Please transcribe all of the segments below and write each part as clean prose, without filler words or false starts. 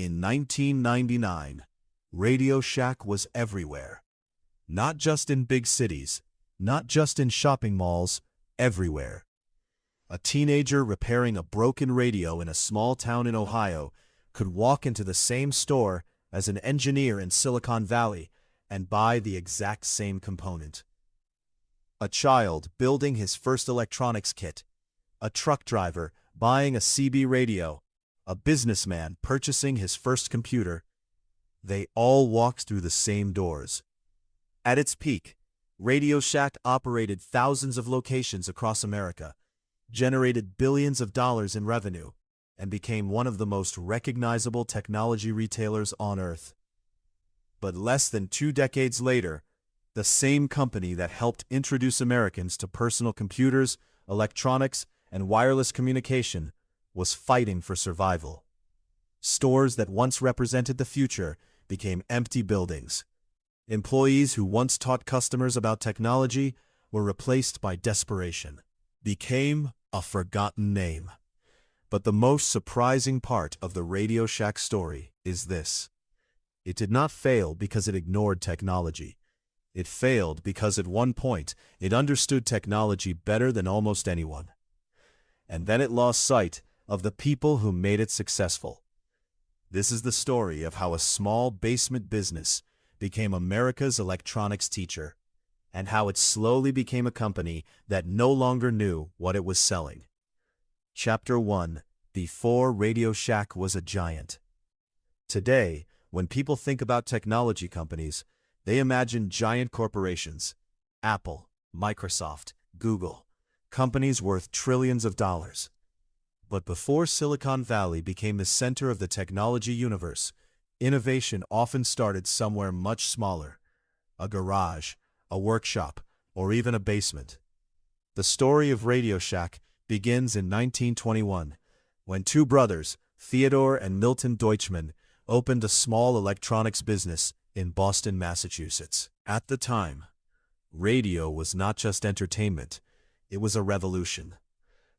In 1999, Radio Shack was everywhere. Not just in big cities, not just in shopping malls, everywhere. A teenager repairing a broken radio in a small town in Ohio could walk into the same store as an engineer in Silicon Valley and buy the exact same component. A child building his first electronics kit, a truck driver buying a CB radio, a businessman purchasing his first computer, they all walked through the same doors. At its peak, Radio Shack operated thousands of locations across America, generated billions of dollars in revenue, and became one of the most recognizable technology retailers on earth. But less than 2 decades later, the same company that helped introduce Americans to personal computers, electronics, and wireless communication was fighting for survival. Stores that once represented the future became empty buildings. Employees who once taught customers about technology were replaced by desperation, became a forgotten name. But the most surprising part of the Radio Shack story is this. It did not fail because it ignored technology. It failed because at one point it understood technology better than almost anyone. And then it lost sight of the people who made it successful. This is the story of how a small basement business became America's electronics teacher, and how it slowly became a company that no longer knew what it was selling. Chapter 1: Before Radio Shack was a giant. Today, when people think about technology companies, they imagine giant corporations, Apple, Microsoft, Google, companies worth trillions of dollars. But before Silicon Valley became the center of the technology universe, innovation often started somewhere much smaller: a garage, a workshop, or even a basement. The story of Radio Shack begins in 1921, when 2 brothers, Theodore and Milton Deutschman, opened a small electronics business in Boston, Massachusetts. At the time, radio was not just entertainment, it was a revolution.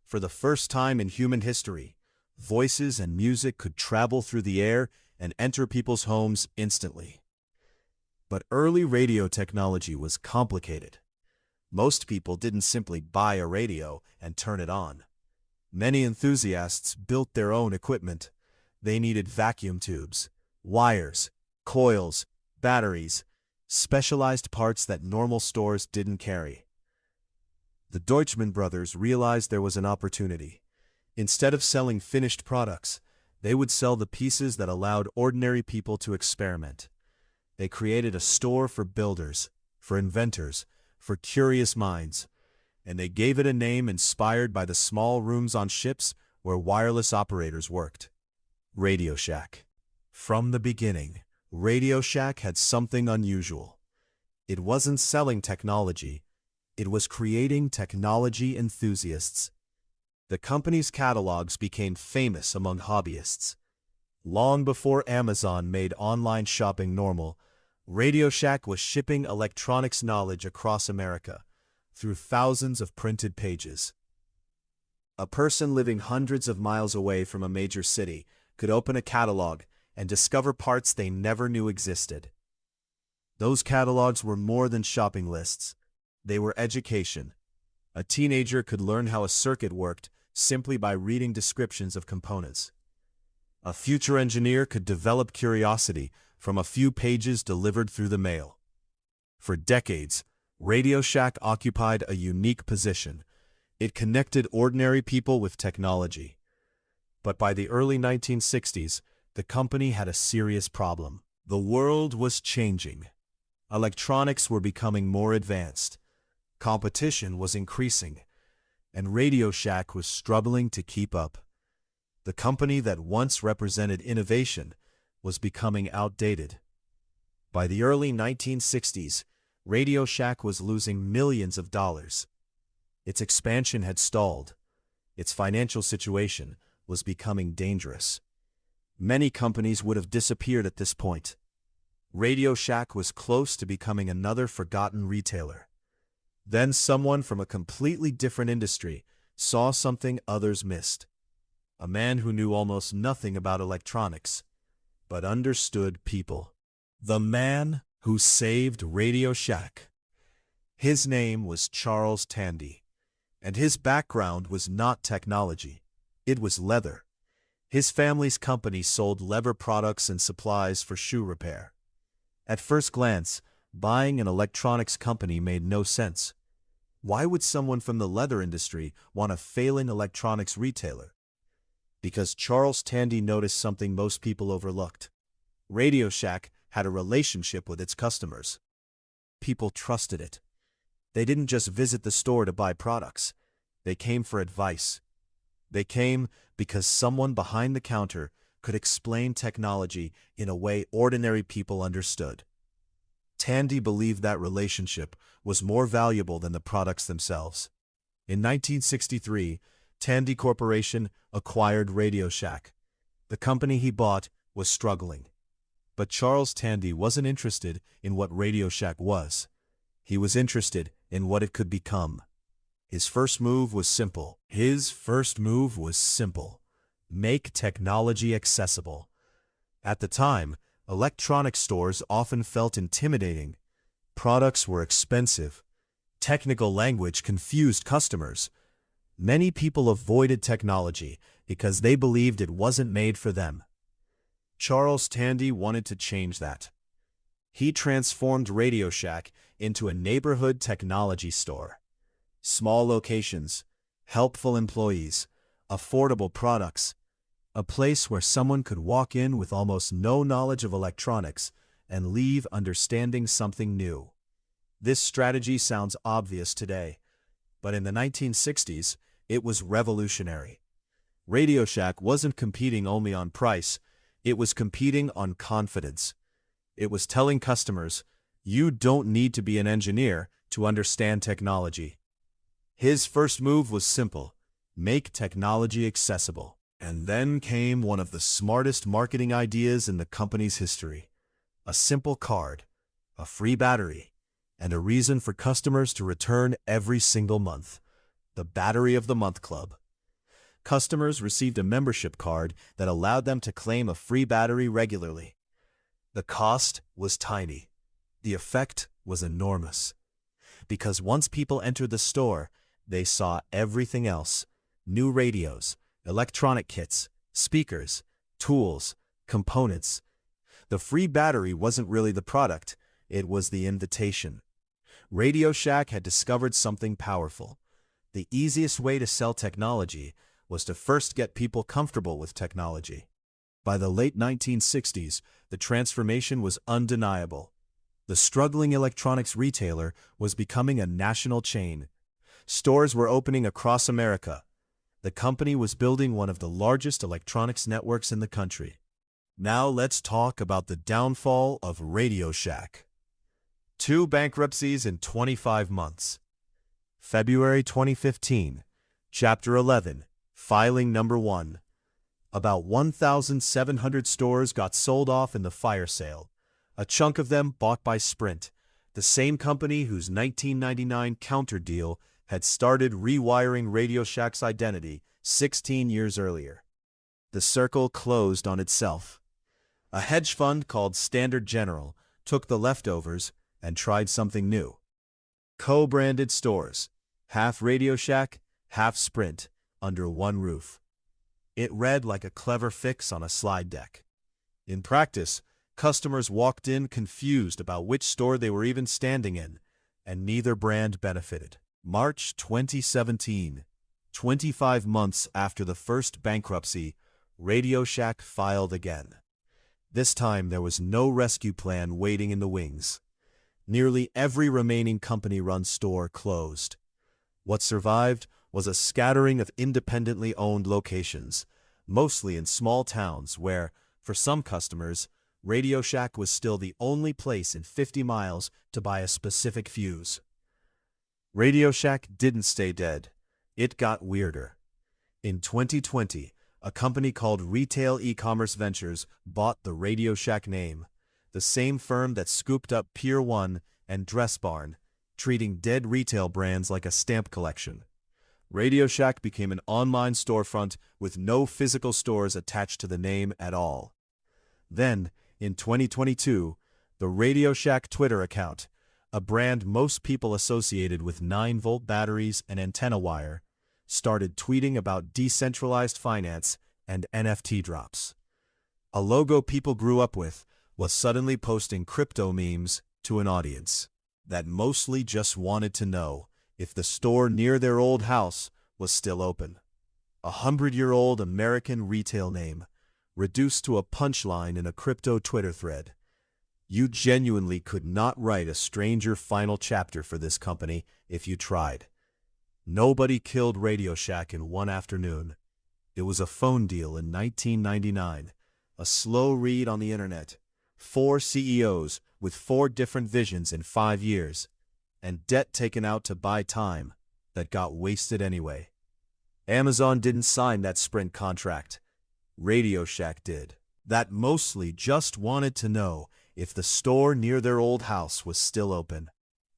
For the first time in human history, voices and music could travel through the air and enter people's homes instantly. But early radio technology was complicated. Most people didn't simply buy a radio and turn it on. Many enthusiasts built their own equipment. They needed vacuum tubes, wires, coils, batteries, specialized parts that normal stores didn't carry. The Deutschman brothers realized there was an opportunity. Instead of selling finished products, they would sell the pieces that allowed ordinary people to experiment. They created a store for builders, for inventors, for curious minds, and they gave it a name inspired by the small rooms on ships where wireless operators worked: Radio Shack. From the beginning, Radio Shack had something unusual. It wasn't selling technology, it was creating technology enthusiasts. The company's catalogs became famous among hobbyists. Long before Amazon made online shopping normal, Radio Shack was shipping electronics knowledge across America through thousands of printed pages. A person living hundreds of miles away from a major city could open a catalog and discover parts they never knew existed. Those catalogs were more than shopping lists. They were education. A teenager could learn how a circuit worked simply by reading descriptions of components. A future engineer could develop curiosity from a few pages delivered through the mail. For decades, Radio Shack occupied a unique position. It connected ordinary people with technology. But by the early 1960s, the company had a serious problem. The world was changing. Electronics were becoming more advanced. Competition was increasing, and Radio Shack was struggling to keep up. The company that once represented innovation was becoming outdated. By the early 1960s, Radio Shack was losing millions of dollars. Its expansion had stalled. Its financial situation was becoming dangerous. Many companies would have disappeared at this point. Radio Shack was close to becoming another forgotten retailer. Then someone from a completely different industry saw something others missed. A man who knew almost nothing about electronics. but understood people. The man who saved RadioShack. His name was Charles Tandy, and his background was not technology. It was leather. His family's company sold leather products and supplies for shoe repair. At first glance, buying an electronics company made no sense. Why would someone from the leather industry want a failing electronics retailer? Because Charles Tandy noticed something most people overlooked. RadioShack had a relationship with its customers. People trusted it. They didn't just visit the store to buy products. They came for advice. They came because someone behind the counter could explain technology in a way ordinary people understood. Tandy believed that relationship was more valuable than the products themselves. In 1963, Tandy Corporation acquired RadioShack. The company he bought was struggling. But Charles Tandy wasn't interested in what RadioShack was. He was interested in what it could become. His first move was simple. Make technology accessible. At the time, electronics stores often felt intimidating. Products were expensive. Technical language confused customers. Many people avoided technology because they believed it wasn't made for them. Charles Tandy wanted to change that. He transformed RadioShack into a neighborhood technology store. Small locations, helpful employees, affordable products, a place where someone could walk in with almost no knowledge of electronics and leave understanding something new. This strategy sounds obvious today, but in the 1960s, it was revolutionary. RadioShack wasn't competing only on price, it was competing on confidence. It was telling customers, you don't need to be an engineer to understand technology. His first move was simple: make technology accessible. And then came one of the smartest marketing ideas in the company's history. A simple card, a free battery, and a reason for customers to return every single month. The Battery of the Month Club. Customers received a membership card that allowed them to claim a free battery regularly. The cost was tiny. The effect was enormous. Because once people entered the store, they saw everything else: new radios, electronic kits, speakers, tools, components. The free battery wasn't really the product, it was the invitation. RadioShack had discovered something powerful. The easiest way to sell technology was to first get people comfortable with technology. By the late 1960s, the transformation was undeniable. The struggling electronics retailer was becoming a national chain. Stores were opening across America. The company was building one of the largest electronics networks in the country. Now let's talk about the downfall of RadioShack. 2 bankruptcies in 25 months. February 2015, Chapter 11, Filing Number 1. About 1,700 stores got sold off in the fire sale, a chunk of them bought by Sprint, the same company whose 1999 counter deal had started rewiring RadioShack's identity 16 years earlier. The circle closed on itself. A hedge fund called Standard General took the leftovers and tried something new. Co-branded stores, half RadioShack, half Sprint, under one roof. It read like a clever fix on a slide deck. In practice, customers walked in confused about which store they were even standing in, and neither brand benefited. March 2017, 25 months after the first bankruptcy, RadioShack filed again. This time there was no rescue plan waiting in the wings. Nearly every remaining company-run store closed. What survived was a scattering of independently owned locations, mostly in small towns where, for some customers, RadioShack was still the only place in 50 miles to buy a specific fuse. RadioShack didn't stay dead. It got weirder. In 2020, a company called Retail E-Commerce Ventures bought the RadioShack name, the same firm that scooped up Pier 1 and Dress Barn, treating dead retail brands like a stamp collection. RadioShack became an online storefront with no physical stores attached to the name at all. Then, in 2022, the RadioShack Twitter account, a brand most people associated with 9-volt batteries and antenna wire, started tweeting about decentralized finance and NFT drops. A logo people grew up with was suddenly posting crypto memes to an audience that mostly just wanted to know if the store near their old house was still open. 100-year-old American retail name, reduced to a punchline in a crypto Twitter thread. You genuinely could not write a stranger final chapter for this company if you tried. Nobody killed RadioShack in one afternoon. It was a phone deal in 1999, a slow read on the internet, 4 CEOs with 4 different visions in 5 years, and debt taken out to buy time that got wasted anyway. Amazon didn't sign that Sprint contract. RadioShack did. That mostly just wanted to know if the store near their old house was still open.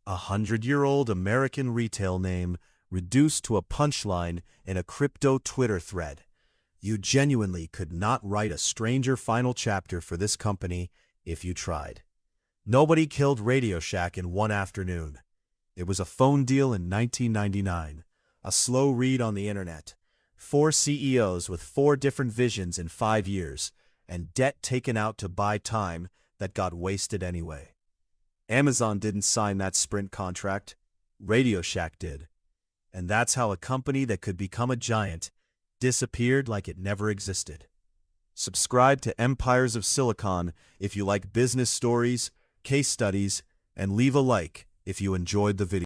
100-year-old American retail name reduced to a punchline in a crypto Twitter thread. You genuinely could not write a stranger final chapter for this company if you tried. Nobody killed RadioShack in one afternoon. It was a phone deal in 1999, a slow read on the internet, 4 CEOs with 4 different visions in 5 years, and debt taken out to buy time that got wasted anyway. Amazon didn't sign that Sprint contract. RadioShack did. And that's how a company that could become a giant disappeared like it never existed. Subscribe to Empires of Silicon if you like business stories, case studies, and leave a like if you enjoyed the video.